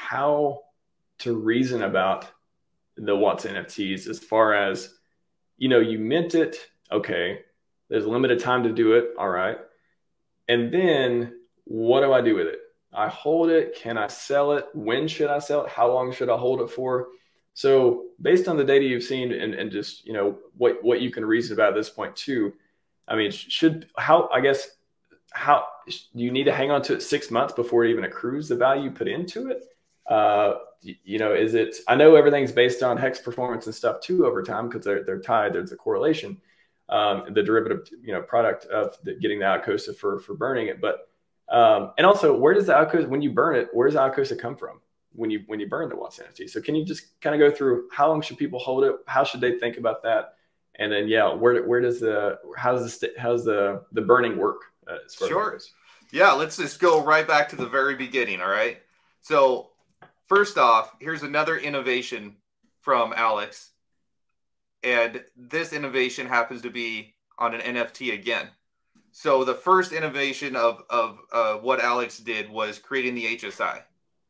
how to reason about the WAASTA NFTs as far as, you mint it. Okay. There's a limited time to do it. All right. And then what do I do with it? I hold it. Can I sell it? When should I sell it? How long should I hold it for? So based on the data you've seen and just, what you can reason about at this point too, I mean, how do you need to hang on to it 6 months before it even accrues the value you put into it? Is it, I know everything's based on hex performance and stuff too over time because they're tied. There's a correlation, the derivative, product of getting the Alcosa for burning it. But, and also where does the Alcosa, when you burn it, where does the Alcosa come from when you burn the WAASTA NFT? So can you just kind of go through how long should people hold it? How should they think about that? And then, how's the burning work? Sure. Yeah. Let's just go right back to the very beginning. All right. So first off, here's another innovation from Alex. And this innovation happens to be on an NFT again. So the first innovation of what Alex did was creating the HSI,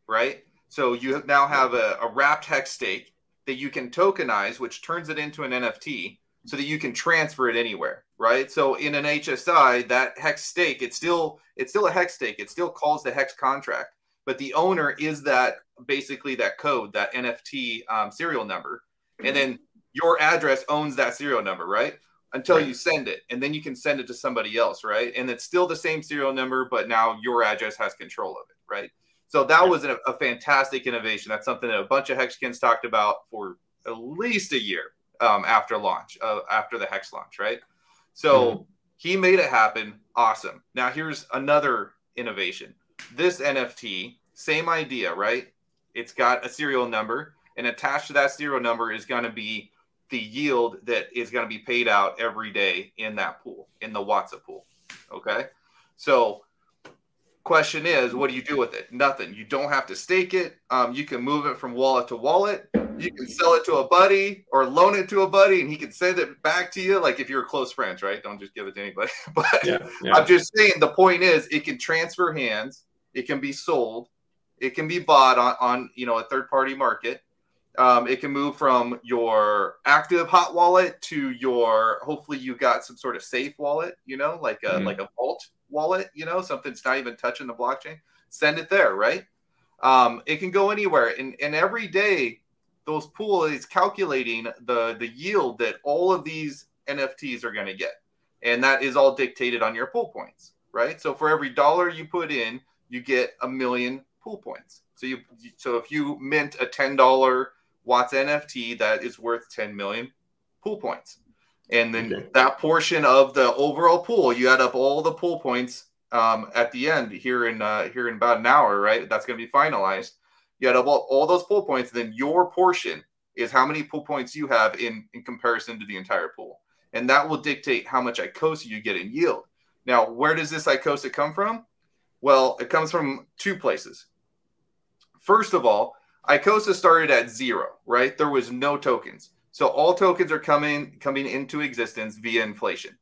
right? So you now have a wrapped hex stake that you can tokenize, which turns it into an NFT so that you can transfer it anywhere, right? So in an HSI, that hex stake, it's still a hex stake. It still calls the hex contract, but the owner is basically that code, that NFT serial number. And then your address owns that serial number, right? Until you send it, and then you can send it to somebody else, right? And it's still the same serial number, but now your address has control of it, right? So that was a fantastic innovation. That's something that a bunch of hexkins talked about for at least a year after launch, after the hex launch, right? So he made it happen. Awesome. Now here's another innovation. This NFT, same idea, right? It's got a serial number, and attached to that serial number is going to be the yield that is going to be paid out every day in that pool, in the WAASTA pool. Okay. So question is, what do you do with it? Nothing. You don't have to stake it. You can move it from wallet to wallet. You can sell it to a buddy or loan it to a buddy, and he can send it back to you. Like if you're close friends, right? Don't just give it to anybody. But I'm just saying, the point is it can transfer hands. It can be sold. It can be bought on a third-party market. It can move from your active hot wallet to hopefully you got some sort of safe wallet, like a vault wallet, something's not even touching the blockchain. Send it there, right? It can go anywhere. And every day, those pool is calculating the yield that all of these NFTs are going to get. And that is all dictated on your pool points, right? So for every dollar you put in, you get 1 million pool points. So if you mint a $10 WAASTA NFT, that is worth 10 million pool points. And then that portion of the overall pool, you add up all the pool points at the end here in about an hour, right? That's going to be finalized. You add up all those pool points, then your portion is how many pool points you have in comparison to the entire pool. And that will dictate how much ICOSA you get in yield. Now, where does this ICOSA come from? Well, it comes from two places. First of all, ICOSA started at 0, right? There was no tokens. So all tokens are coming into existence via inflation.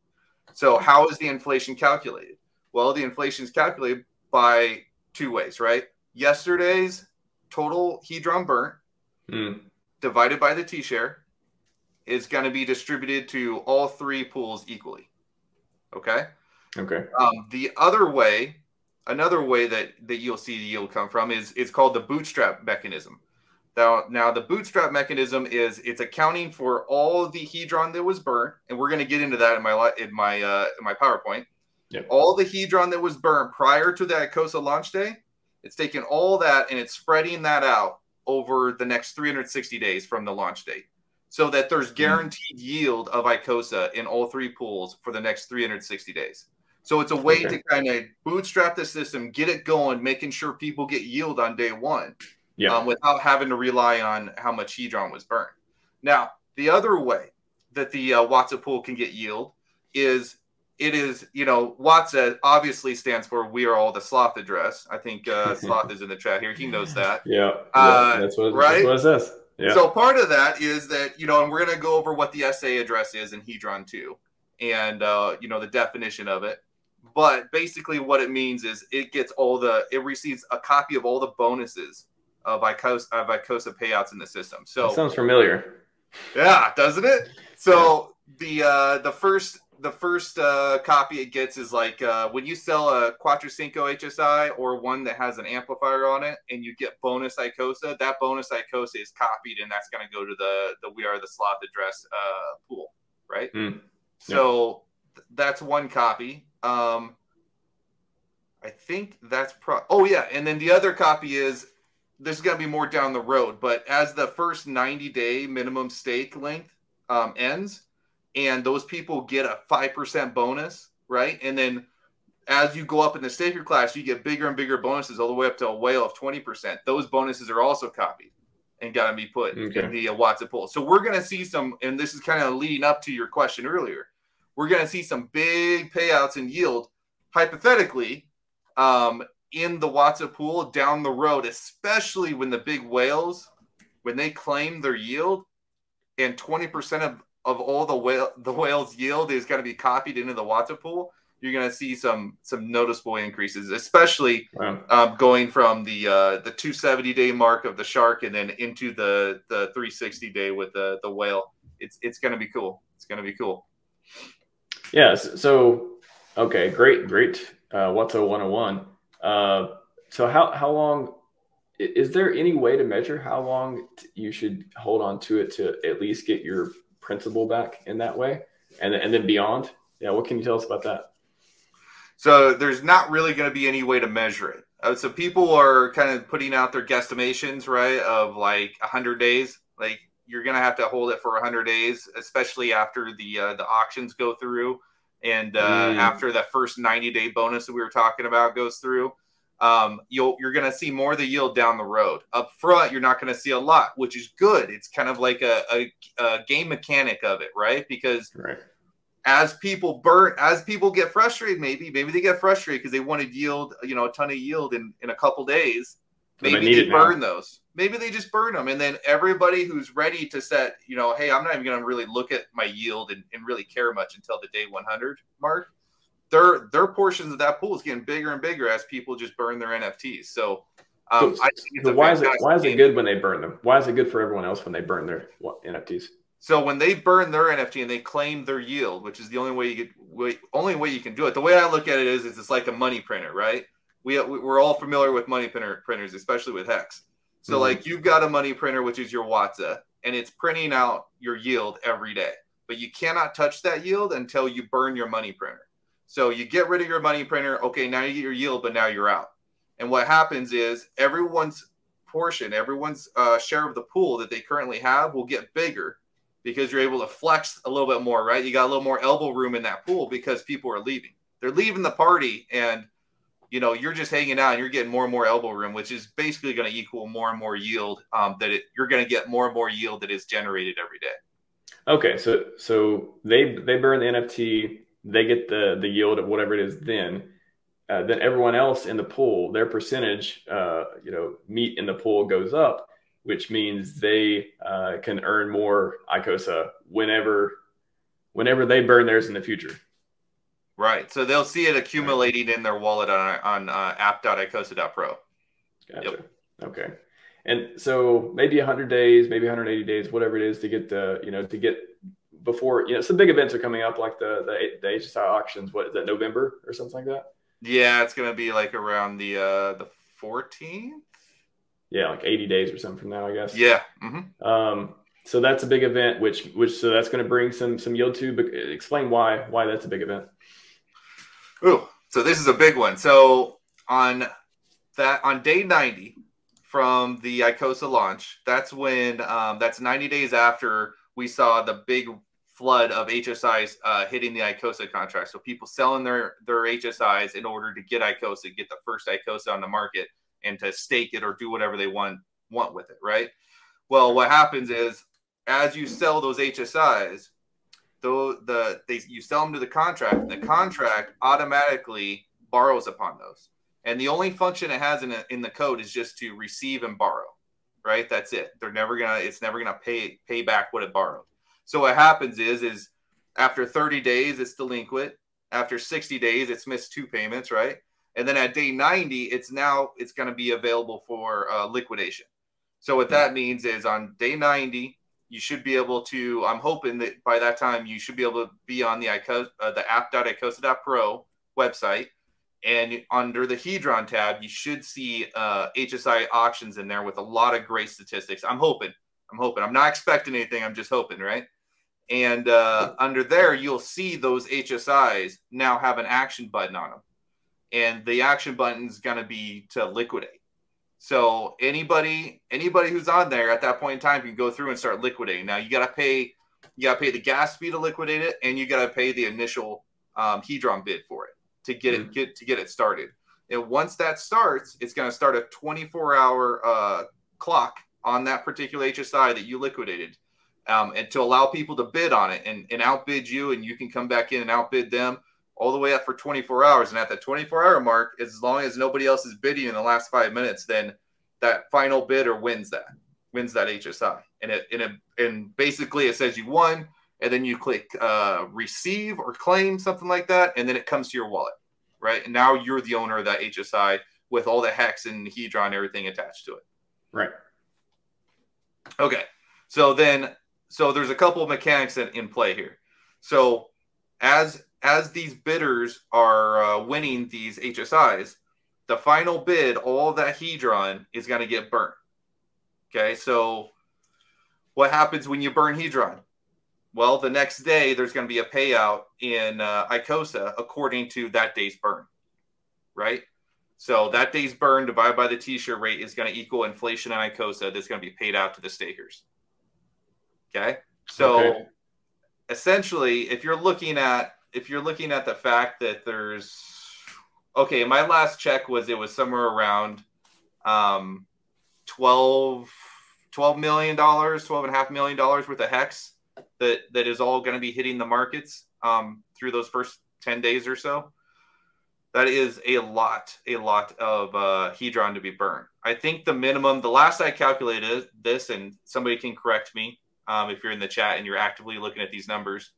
So how is the inflation calculated? Well, the inflation is calculated by 2 ways, right? Yesterday's total hedron burnt divided by the T-share is going to be distributed to all 3 pools equally. Okay? Okay. The other way, another way that you'll see the yield come from is called the bootstrap mechanism. Now the bootstrap mechanism it's accounting for all the hedron that was burnt, and we're going to get into that in my PowerPoint. Yep. All the hedron that was burnt prior to the ICOSA launch day, it's taking all that and it's spreading that out over the next 360 days from the launch date, so that there's guaranteed yield of ICOSA in all 3 pools for the next 360 days. So it's a way to kind of bootstrap the system, get it going, making sure people get yield on day 1. Without having to rely on how much hedron was burned. Now, the other way that the WAASTA pool can get yield is WAASTA obviously stands for "We Are All the Sloth" address. I think Sloth is in the chat here. He knows that. That's what it says. Yeah. So part of that is that, and we're going to go over what the SA address is in hedron 2 and, the definition of it. But basically what it means is it receives a copy of all the bonuses of ICOSA payouts in the system. So that sounds familiar. Yeah, doesn't it? So the first copy it gets is like when you sell a Quattrocinco HSI or one that has an amplifier on it, and you get bonus ICOSA. That bonus ICOSA is copied, and that's going to go to the We Are the Sloth address pool, right? So that's one copy. I think that's and then the other copy is, there's going to be more down the road, but as the first 90-day minimum stake length ends, and those people get a 5% bonus, right? And then as you go up in the staker class, you get bigger and bigger bonuses all the way up to a whale of 20%. Those bonuses are also copied and got to be put in the WAASTA pool. So we're going to see some, and this is kind of leading up to your question earlier, we're going to see some big payouts in yield, hypothetically, in the WAASTA pool down the road, especially when the big whales, when they claim their yield, and 20% of all the whales' yield is going to be copied into the WAASTA pool, you're going to see some noticeable increases, especially going from the 270-day mark of the shark and then into the 360-day with the whale. It's going to be cool. It's going to be cool. Yeah. So okay, great. WAASTA 101. So how long, is there any way to measure how long you should hold on to it to at least get your principal back in that way, and then beyond? Yeah, what can you tell us about that? So there's not really going to be any way to measure it. So people are kind of putting out their guesstimations, right, of like 100 days. Like, you're going to have to hold it for 100 days, especially after the auctions go through. And after that first 90-day bonus that we were talking about goes through, you're going to see more of the yield down the road. Up front, you're not going to see a lot, which is good. It's kind of like a game mechanic of it, right? Because as people get frustrated, maybe they get frustrated because they wanted yield, a ton of yield in a couple days. Maybe they burn those. Maybe they just burn them. And then everybody who's ready to set, hey, I'm not even going to really look at my yield and really care much until the day 100 mark. Their portions of that pool is getting bigger and bigger as people just burn their NFTs. So I think it's why is it good when they burn them? Why is it good for everyone else when they burn their NFTs? So when they burn their NFT and they claim their yield, which is the only way you can do it. The way I look at it is it's like a money printer, right? We're all familiar with money printers, especially with Hex. So like, you've got a money printer, which is your WAASTA, and it's printing out your yield every day. But you cannot touch that yield until you burn your money printer. So you get rid of your money printer. Okay, now you get your yield, but now you're out. And what happens is everyone's portion, everyone's share of the pool that they currently have will get bigger because you're able to flex a little bit more, right? You got a little more elbow room in that pool because people are leaving. They're leaving the party, and you're just hanging out and you're getting more and more elbow room, which is basically going to equal more and more yield. You're going to get more and more yield that is generated every day. Okay, so they burn the NFT, they get the yield of whatever it is. Then everyone else in the pool, their percentage, meat in the pool goes up, which means they can earn more ICOSA whenever they burn theirs in the future. Right. So they'll see it accumulating in their wallet on app.icosa.pro. Gotcha. Yep. Okay. And so maybe 100 days, maybe 180 days, whatever it is to get before, some big events are coming up, like the HSI auctions. What is that, November or something like that? Yeah, it's going to be like around the 14th. Yeah, like 80 days or something from now, I guess. Yeah. So that's a big event, so that's going to bring some yield too. But explain why that's a big event. Ooh, so this is a big one. So on day 90 from the ICOSA launch, that's when that's 90 days after we saw the big flood of HSIs hitting the ICOSA contract. So people selling their HSIs in order to get ICOSA, get the first ICOSA on the market, and to stake it or do whatever they want with it, right? Well, what happens is, as you sell those HSIs, you sell them to the contract, and the contract automatically borrows upon those. And the only function it has in the code is just to receive and borrow, right? That's it. It's never gonna pay back what it borrowed. So what happens is after 30 days, it's delinquent. After 60 days, it's missed 2 payments, right? And then at day 90, it's going to be available for liquidation. So what that means is on day 90, you should be able to, I'm hoping that by that time, you should be able to be on the app.icosa.pro website. And under the Hedron tab, you should see HSI auctions in there with a lot of great statistics. I'm hoping. I'm not expecting anything. I'm just hoping, right? And under there, you'll see those HSIs now have an action button on them. And the action button is going to be to liquidate. So anybody who's on there at that point in time can go through and start liquidating. Now you got to pay the gas fee to liquidate it, and you got to pay the initial Hedron bid for it to get it started. And once that starts, it's going to start a 24-hour clock on that particular HSI that you liquidated, and to allow people to bid on it and outbid you, and you can come back in and outbid them all the way up for 24 hours. And at the 24-hour mark, as long as nobody else is bidding in the last 5 minutes, then that final bidder wins that HSI. And basically it says you won, and then you click receive or claim, something like that, and then it comes to your wallet, right? And now you're the owner of that HSI with all the hex and Hedron and everything attached to it. Right. Okay. So there's a couple of mechanics in play here. So as these bidders are winning these HSIs, the final bid, all of that Hedron is going to get burnt. Okay, so what happens when you burn Hedron? Well, the next day there's going to be a payout in ICOSA according to that day's burn, right? So that day's burn divided by the T-shirt rate is going to equal inflation in ICOSA that's going to be paid out to the stakers. Okay, so essentially, if you're looking at the fact that there's, okay, my last check was, it was somewhere around $12 million, $12.5 million worth of hex that is all going to be hitting the markets through those first 10 days or so. That is a lot of Hedron to be burned. I think the minimum, the last I calculated this, and somebody can correct me if you're in the chat and you're actively looking at these numbers,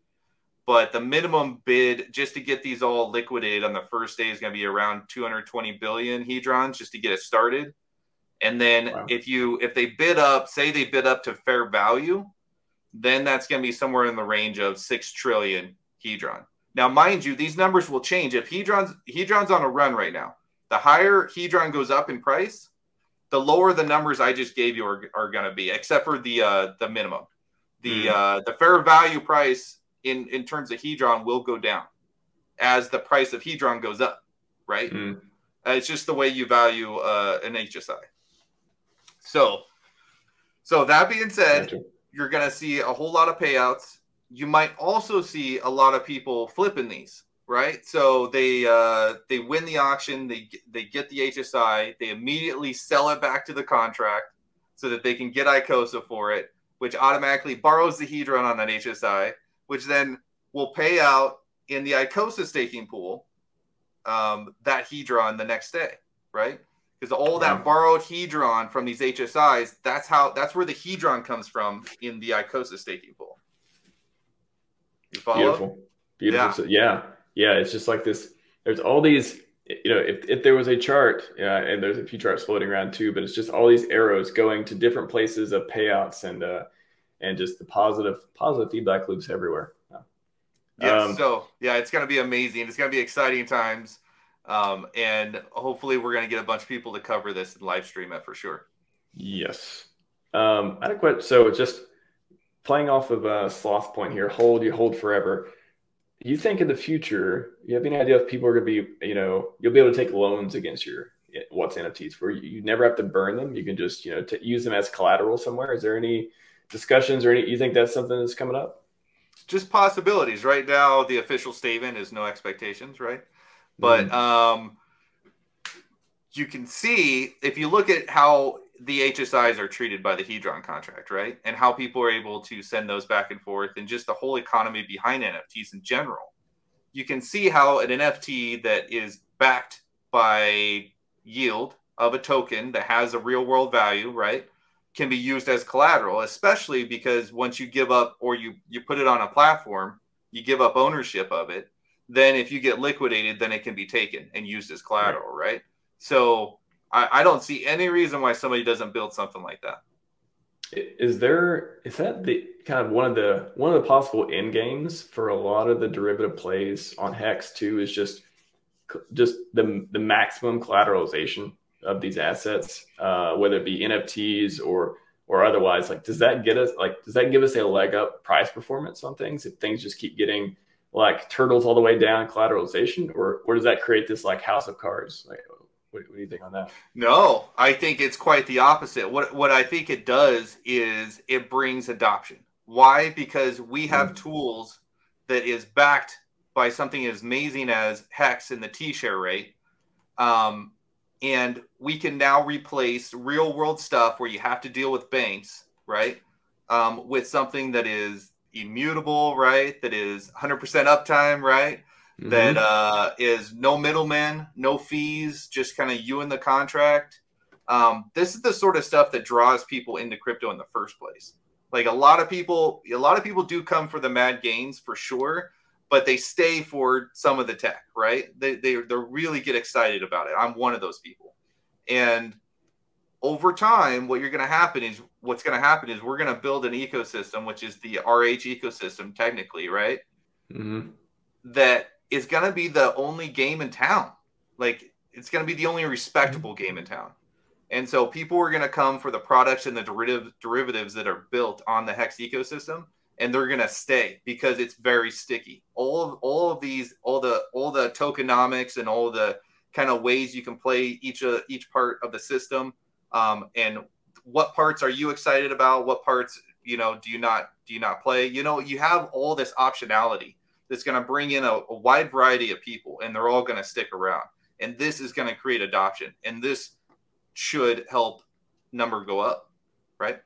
but the minimum bid just to get these all liquidated on the first day is going to be around 220 billion Hedrons just to get it started. And then if they bid up, say they bid up to fair value, then that's going to be somewhere in the range of 6 trillion Hedron. Now, mind you, these numbers will change. If Hedron's on a run right now, the higher Hedron goes up in price, the lower the numbers I just gave you are going to be, except for the minimum. The fair value price in terms of Hedron will go down as the price of Hedron goes up, right? It's just the way you value an HSI. So that being said, you're going to see a whole lot of payouts. You might also see a lot of people flipping these, right? So they win the auction, they get the HSI, they immediately sell it back to the contract so that they can get ICOSA for it, which automatically borrows the Hedron on that HSI, which then will pay out in the ICOSA staking pool that Hedron the next day, right? Because all that borrowed Hedron from these HSIs, that's where the Hedron comes from in the ICOSA staking pool. You follow? Beautiful. Yeah. It's just like this. There's all these, if there was a chart, and there's a few charts floating around too, but it's just all these arrows going to different places of payouts and just the positive feedback loops everywhere. So it's going to be amazing. It's going to be exciting times. And hopefully we're going to get a bunch of people to cover this and live stream it for sure. Yes. I had a question. So just playing off of Sloth's point here, you hold forever. You think in the future, you have any idea if people are going to be, you'll be able to take loans against your WAASTA NFTs where you never have to burn them. You can just, use them as collateral somewhere. Is there any discussions or you think that's something that's coming up? Just possibilities. Right now, the official statement is no expectations, right? But you can see, if you look at how the HSIs are treated by the Hedron contract, right? And how people are able to send those back and forth and just the whole economy behind NFTs in general. You can see how an NFT that is backed by yield of a token that has a real world value, right, can be used as collateral, especially because once you give up or you put it on a platform, you give up ownership of it. Then if you get liquidated, then it can be taken and used as collateral, right? So I don't see any reason why somebody doesn't build something like that. Is that the kind of one of the possible end games for a lot of the derivative plays on Hex too, is just the maximum collateralization of these assets, whether it be NFTs or otherwise. Like, does that give us a leg up price performance on things if things just keep getting like turtles all the way down collateralization, or does that create this like house of cards? Like, what do you think on that? No, I think it's quite the opposite. What I think it does is it brings adoption. Why? Because we have tools that is backed by something as amazing as Hex and the T-share rate. And we can now replace real world stuff where you have to deal with banks, right? With something that is immutable, right? That is 100% uptime, right? That is no middleman, no fees, just kind of you and the contract. This is the sort of stuff that draws people into crypto in the first place. Like a lot of people do come for the mad gains for sure, but they stay for some of the tech, right? They really get excited about it. I'm one of those people. And over time, what's going to happen is we're going to build an ecosystem, which is the RH ecosystem technically, right? That is going to be the only game in town. Like it's going to be the only respectable game in town. And so people are going to come for the products and the derivatives that are built on the Hex ecosystem, and they're going to stay because it's very sticky. All of these, all the tokenomics and all the kind of ways you can play each part of the system, and what parts are you excited about? What parts, do you not play? You have all this optionality that's going to bring in a wide variety of people, and they're all going to stick around. And this is going to create adoption, and this should help number go up, right?